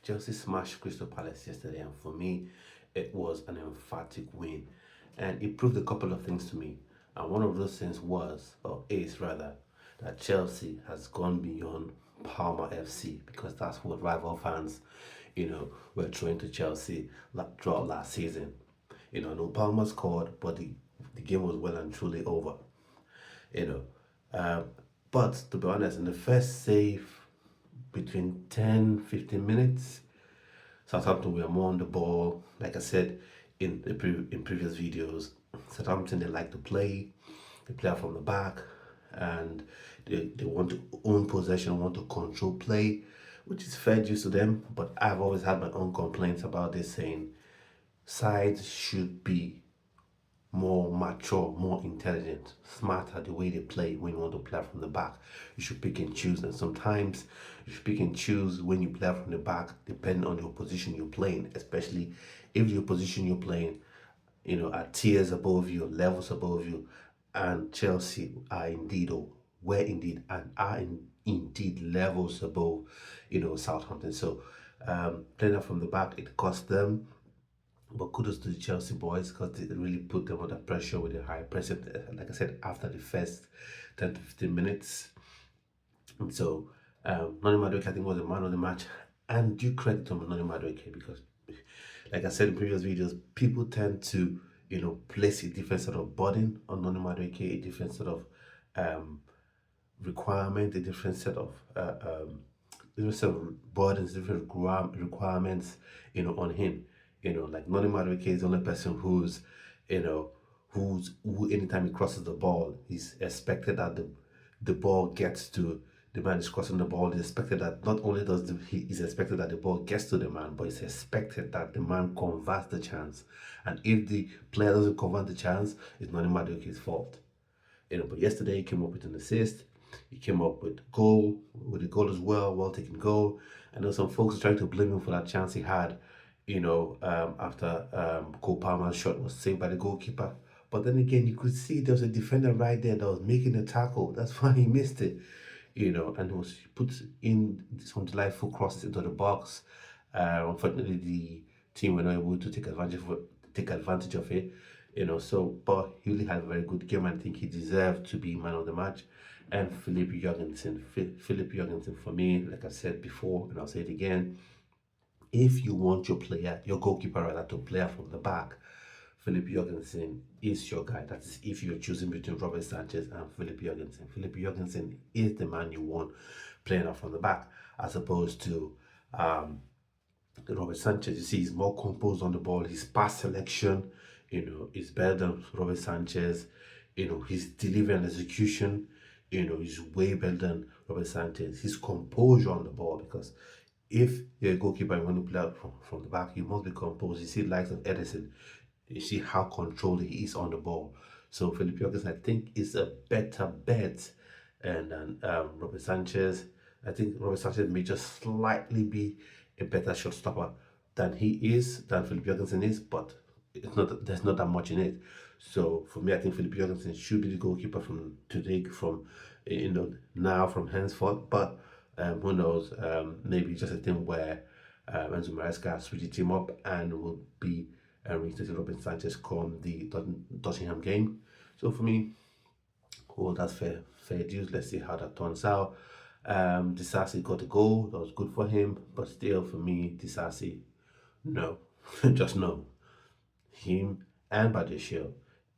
Chelsea smashed Crystal Palace yesterday, and for me, it was an emphatic win. And it proved a couple of things to me. And one of those things was, or is rather, that Chelsea has gone beyond Palmer FC, because that's what rival fans, were throwing to Chelsea throughout last season. No Palmer scored, but the game was well and truly over. You know, but to be honest, in the first save between 10-15 minutes, Southampton were more on the ball. Like I said in previous videos, Southampton, they like to play. They play out from the back, and they want to own possession, want to control play, which is fair due to them. But I've always had my own complaints about this, saying sides should be more mature, more intelligent, smarter the way they play when you want to play from the back. You should pick and choose, and sometimes you should pick and choose when you play from the back, depending on the opposition you're playing, especially if the opposition you're playing, are tiers above you, levels above you, and Chelsea are indeed, or were indeed, and are indeed levels above, Southampton. So playing from the back, it cost them, but kudos to the Chelsea boys, because they really put them under pressure with the high pressure. Like I said, after the first 10 to 15 minutes. And so, Noni Madueke, I think, was the man of the match. And due credit to Noni Madueke, because, like I said in previous videos, people tend to, place a different sort of burden on Noni Madueke, a different sort of requirement, a different set of burdens, different requirements, on him. Like Noni Madueke is the only person who's, who anytime he crosses the ball, he's expected that the ball gets to the man is crossing the ball. It's expected that not only he is expected that the ball gets to the man, but it's expected that the man converts the chance. And if the player doesn't convert the chance, it's Noni Madueke's fault. But yesterday he came up with an assist. He came up with a goal as well, well taken goal. I know some folks are trying to blame him for that chance he had, after Cole Palmer's shot was saved by the goalkeeper. But then again, you could see there was a defender right there that was making the tackle. That's why he missed it, and he was put in some delightful crosses into the box. Unfortunately, the team were not able to take advantage of it. So, but he really had a very good game, and I think he deserved to be man of the match. And Philip Jorgensen, for me, like I said before, and I'll say it again, if you want your goalkeeper rather, to play from the back, Philip Jorgensen is your guy. That is, if you're choosing between Robert Sanchez and Philip Jorgensen. Philip Jorgensen is the man you want playing out from the back, as opposed to Robert Sanchez. You see, he's more composed on the ball. His pass selection, is better than Robert Sanchez. His delivery and execution, is way better than Robert Sanchez. His composure on the ball, because if you're a goalkeeper and you want to play out from the back, you must be composed. You see the likes of Edison, you see how controlled he is on the ball. So Philip Jorgensen, I think, is a better bet than Robert Sanchez. I think Robert Sanchez may just slightly be a better shot stopper than Philip Jorgensen is, but there's not that much in it. So for me, I think Philip Jorgensen should be the goalkeeper from today, from now, from henceforth. But who knows? Maybe just a thing where Enzo Maresca switch the team up and will be reinstated Robin Sanchez come the Tottenham game. So for me, well, that's fair dues. Let's see how that turns out. Disasi got a goal. That was good for him. But still, for me, Disasi, no. Just no. Him and Badiashile.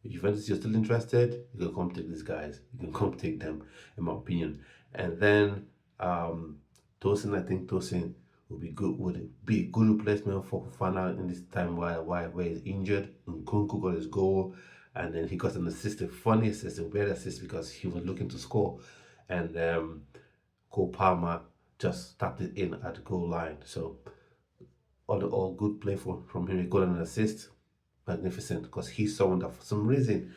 If Juventus, you're still interested, you can come take these guys. You can come take them, in my opinion. And then Tosin, I think Tosin would be a good replacement for Fofana in this time where he's injured. Nkunku got his goal, and then he got an assist, a funny assist, a weird assist, because he was looking to score, and Cole Palmer just tapped it in at the goal line. So all good play from him. He got an assist, magnificent, because he's someone that for some reason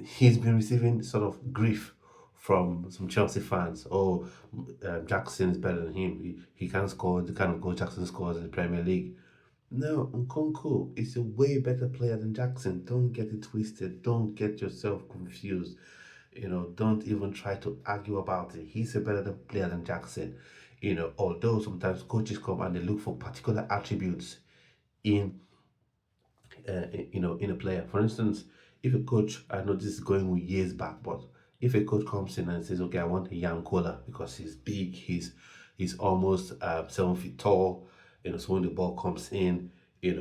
he's been receiving sort of grief from some Chelsea fans. Oh, Jackson is better than him. He can't score the kind of goal Jackson scores in the Premier League. No, Nkunku is a way better player than Jackson. Don't get it twisted. Don't get yourself confused. Don't even try to argue about it. He's a better player than Jackson. Although sometimes coaches come and they look for particular attributes in in a player. For instance, if a coach, I know this is going years back, but if a coach comes in and says, "Okay, I want a young Cola because he's big, he's almost 7 feet tall," so when the ball comes in, he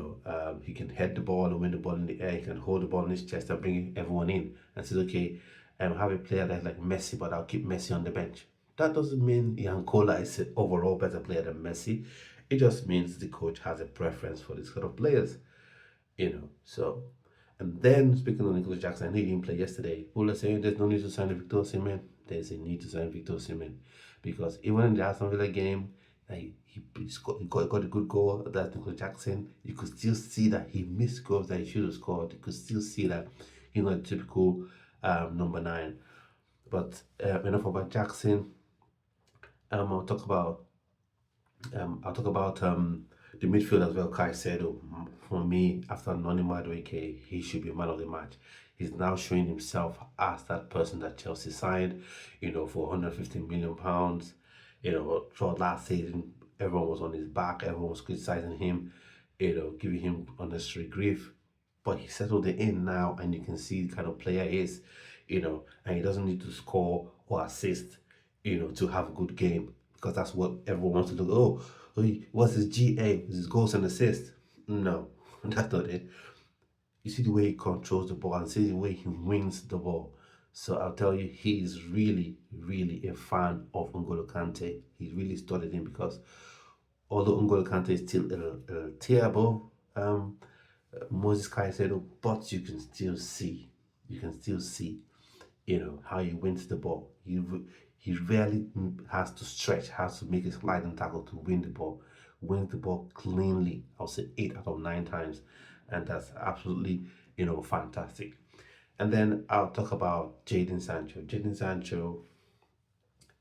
can head the ball and win the ball in the air. He can hold the ball in his chest and bring everyone in. And says, "Okay, have a player that's like Messi, but I'll keep Messi on the bench." That doesn't mean Yankola is an overall better player than Messi. It just means the coach has a preference for this kind of players. So, and then speaking of Nicholas Jackson, I know he didn't play yesterday. People are saying there's no need to sign Victor Osimhen. There's a need to sign Victor Osimhen because even in the Aston Villa game, he got a good goal. That's Nicholas Jackson. You could still see that he missed goals that he should have scored. You could still see that he's not a typical number nine. But enough about Jackson. I'll talk about the midfield as well. Kai said, for me, after Noni Madueke, he should be man of the match. He's now showing himself as that person that Chelsea signed, for £150 million. Throughout last season, everyone was on his back, everyone was criticizing him, giving him unnecessary grief. But he settled it in now, and you can see the kind of player he is, and he doesn't need to score or assist, to have a good game because that's what everyone wants to look. What's his GA? His goals and assists? No, that's not it. You see the way he controls the ball and see the way he wins the ball. So I'll tell you, he is really, really a fan of N'Golo Kante. He really studied him because although N'Golo Kante is still a tier above Moses Caicedo, but you can still see, how he wins the ball. He rarely has to stretch, has to make a sliding tackle to win the ball. Wins the ball cleanly. I'll say 8 out of 9 times, and that's absolutely fantastic. And then I'll talk about Jadon Sancho. Jadon Sancho,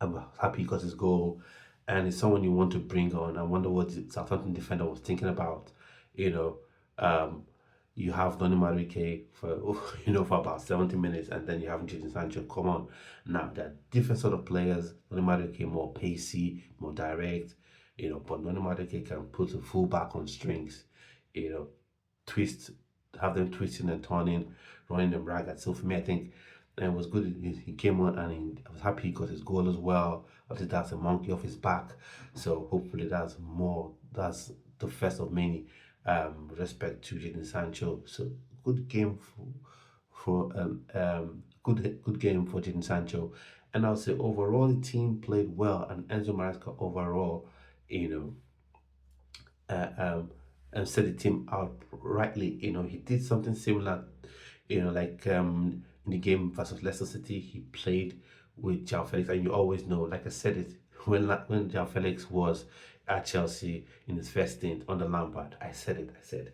I'm happy he got his goal, and it's someone you want to bring on. I wonder what the Southampton defender was thinking about. You know, um, you have Donny Madueke for for about 70 minutes, and then you have Jadon Sancho. Come on, now they're different sort of players. Donny Madueke more pacey, more direct. But Donny Madueke can put a full back on strings. You know, twist, have them twisting and turning, running them ragged. So for me, I think it was good. He came on and I was happy he got his goal as well. Obviously, that's a monkey off his back. So hopefully, That's the first of many. Respect to Jadon Sancho. So good game good game for Jadon Sancho. And I'll say overall the team played well, and Enzo Maresca overall, you know, and set the team out rightly. He did something similar, like in the game versus Leicester City, he played with João Felix, and you always know, like I said it when João Felix was at Chelsea in his first stint under Lampard. I said it. I said,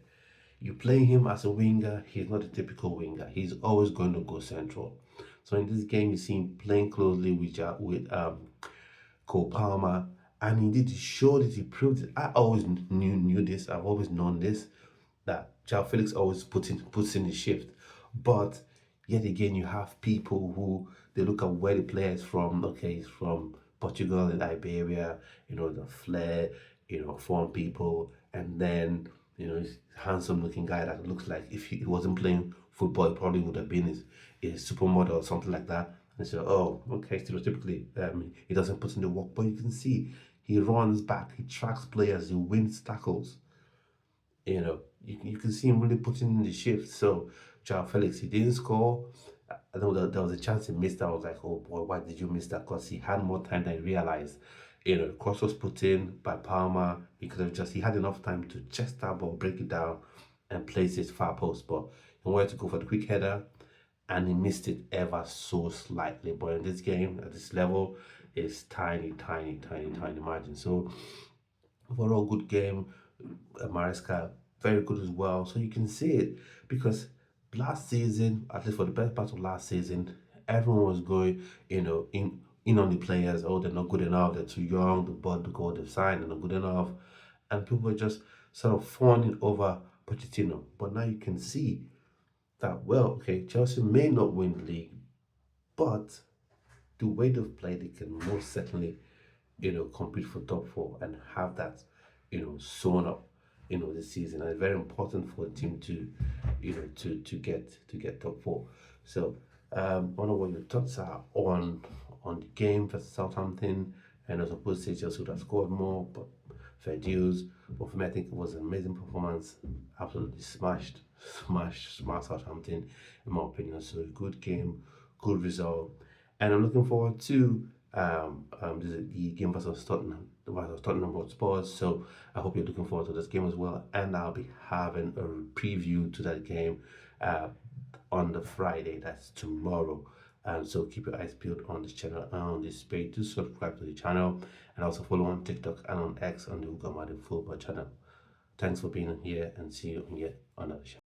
you play him as a winger, he's not a typical winger. He's always going to go central. So in this game, you see him playing closely with Cole Palmer, and indeed he showed it. He proved it. I always knew this. I've always known this, that João Felix always puts in the shift, but yet again you have people who they look at where the player is from. Okay, he's from Portugal and Iberia. The flair. Foreign people, and then he's a handsome looking guy that looks like if he wasn't playing football, he probably would have been a supermodel or something like that. And so, oh, okay, stereotypically, he doesn't put in the work, but you can see he runs back, he tracks players, he wins tackles. You can see him really putting in the shift. So, João Felix, he didn't score. I know that there was a chance he missed. I was like, oh boy, why did you miss that? Because he had more time than he realized. The cross was put in by Palmer. He had enough time to chest that ball, break it down, and place it far post. But he wanted to go for the quick header, and he missed it ever so slightly. But in this game, at this level, it's tiny, tiny, tiny, tiny margin. So overall, good game. Maresca, very good as well. So you can see it because last season, at least for the best part of last season, everyone was going, in on the players. Oh, they're not good enough. They're too young. The goal they've signed, they're not good enough, and people were just sort of fawning over Pochettino. But now you can see that, well, okay, Chelsea may not win the league, but the way they've played, they can most certainly compete for top four and have that, sewn up, this season. And it's very important for a team to, to get top four. So, I don't know what your thoughts are on the game for Southampton. And I suppose say Chelsea would have scored more, but fair dues. But for me, I think it was an amazing performance. Absolutely smashed Southampton, in my opinion. So a good game, good result, and I'm looking forward to the game versus Tottenham Hotspur. So I hope you're looking forward to this game as well, and I'll be having a preview to that game uh, on the Friday. That's tomorrow. So keep your eyes peeled on this channel and on this page. Do subscribe to the channel and also follow on TikTok and on X on the Ugama the Football channel. Thanks for being here and see you on yet another show.